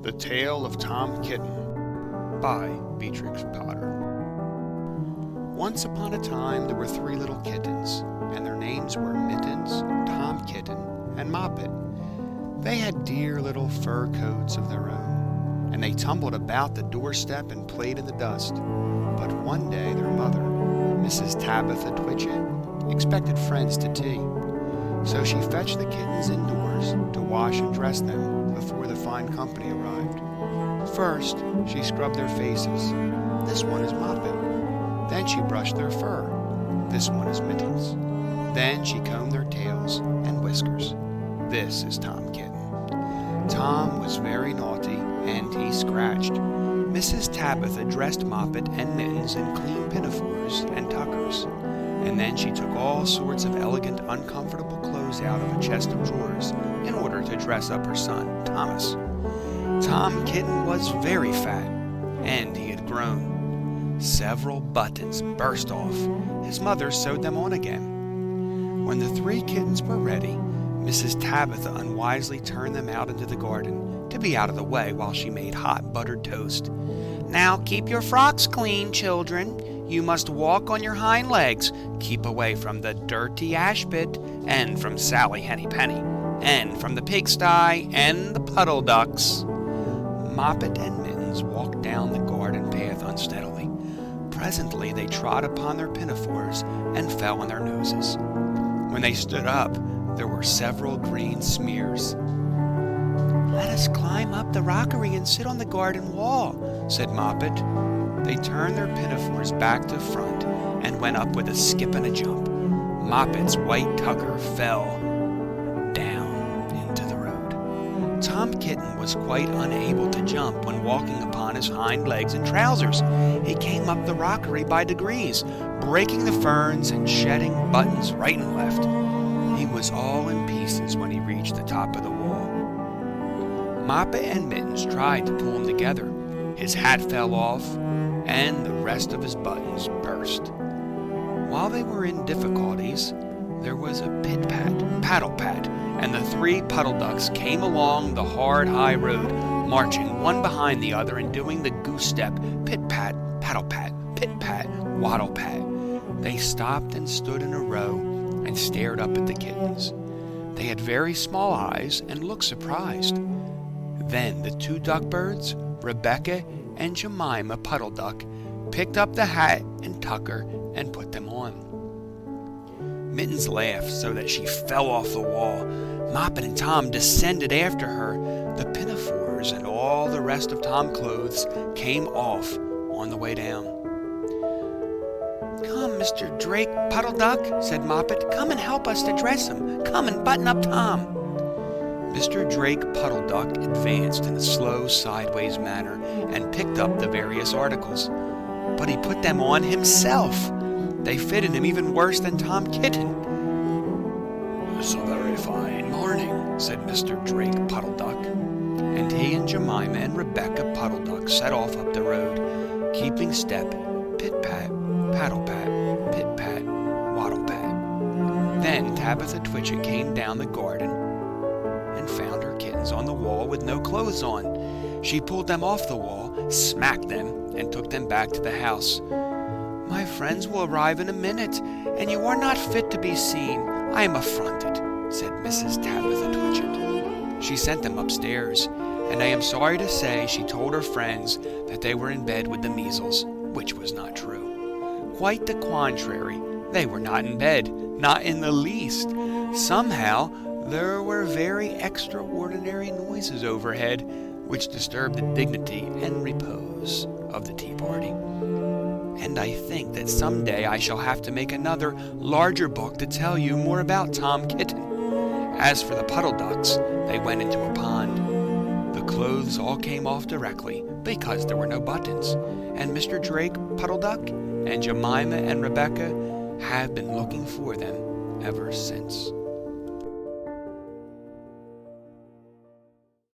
The Tale of Tom Kitten by Beatrix Potter. Once upon a time there were 3 little kittens, and their names were Mittens, Tom Kitten, and Moppet. They had dear little fur coats of their own, and they tumbled about the doorstep and played in the dust. But one day their mother, Mrs. Tabitha Twitchit, expected friends to tea. So she fetched the kittens indoors to wash and dress them before the fine company arrived. First, she scrubbed their faces. This one is Moppet. Then she brushed their fur. This one is Mittens. Then she combed their tails and whiskers. This is Tom Kitten. Tom was very naughty, and he scratched. Mrs. Tabitha dressed Moppet and Mittens in clean pinafores and tuckers, and then she took all sorts of elegant, uncomfortable clothes out of a chest of drawers in order to dress up her son, Thomas. Tom Kitten was very fat, and he had grown. Several buttons burst off. His mother sewed them on again. When the 3 kittens were ready, Mrs. Tabitha unwisely turned them out into the garden to be out of the way while she made hot buttered toast. "Now keep your frocks clean, children. You must walk on your hind legs. Keep away from the dirty ash pit, and from Sally Henny Penny, and from the pigsty and the puddle ducks." Moppet and Mittens walked down the garden path unsteadily. Presently they trod upon their pinafores and fell on their noses. When they stood up, there were several green smears. "Let us climb up the rockery and sit on the garden wall," said Moppet. They turned their pinafores back to front and went up with a skip and a jump. Moppet's white tucker fell down into the road. Tom Kitten was quite unable to jump when walking upon his hind legs and trousers. He came up the rockery by degrees, breaking the ferns and shedding buttons right and left. He was all in pieces when he reached the top of the wall. Moppet and Mittens tried to pull him together. His hat fell off, and the rest of his buttons burst. While they were in difficulties, there was a pit-pat, paddle-pat, and the 3 puddle ducks came along the hard, high road, marching one behind the other and doing the goose step, pit-pat, paddle-pat, pit-pat, waddle-pat. They stopped and stood in a row and stared up at the kittens. They had very small eyes and looked surprised. Then the 2 duckbirds, Rebecca and Jemima Puddle Duck, picked up the hat and tucker and put them on. Mittens laughed so that she fell off the wall. Moppet and Tom descended after her. The pinafores and all the rest of Tom's clothes came off on the way down. "Come, Mr. Drake Puddle Duck," said Moppet. "Come and help us to dress him. Come and button up Tom." Mr. Drake Puddle Duck advanced in a slow, sideways manner and picked up the various articles. But he put them on himself. They fitted him even worse than Tom Kitten. "It's a very fine morning," said Mr. Drake Puddle Duck. And he and Jemima and Rebecca Puddle Duck set off up the road, keeping step, pit-pat, paddle-pat, pit-pat, waddle-pat. Then Tabitha Twitchit came down the garden and found her kittens on the wall with no clothes on. She pulled them off the wall, smacked them, and took them back to the house. "My friends will arrive in a minute, and you are not fit to be seen. I am affronted," said Mrs. Tabitha Twitchit. She sent them upstairs, and I am sorry to say she told her friends that they were in bed with the measles, which was not true. Quite the contrary, they were not in bed, not in the least. Somehow, there were very extraordinary noises overhead, which disturbed the dignity and repose of the tea party. And I think that someday I shall have to make another, larger book to tell you more about Tom Kitten. As for the puddle ducks, they went into a pond. The clothes all came off directly because there were no buttons, and Mr. Drake Puddle Duck and Jemima and Rebecca have been looking for them ever since.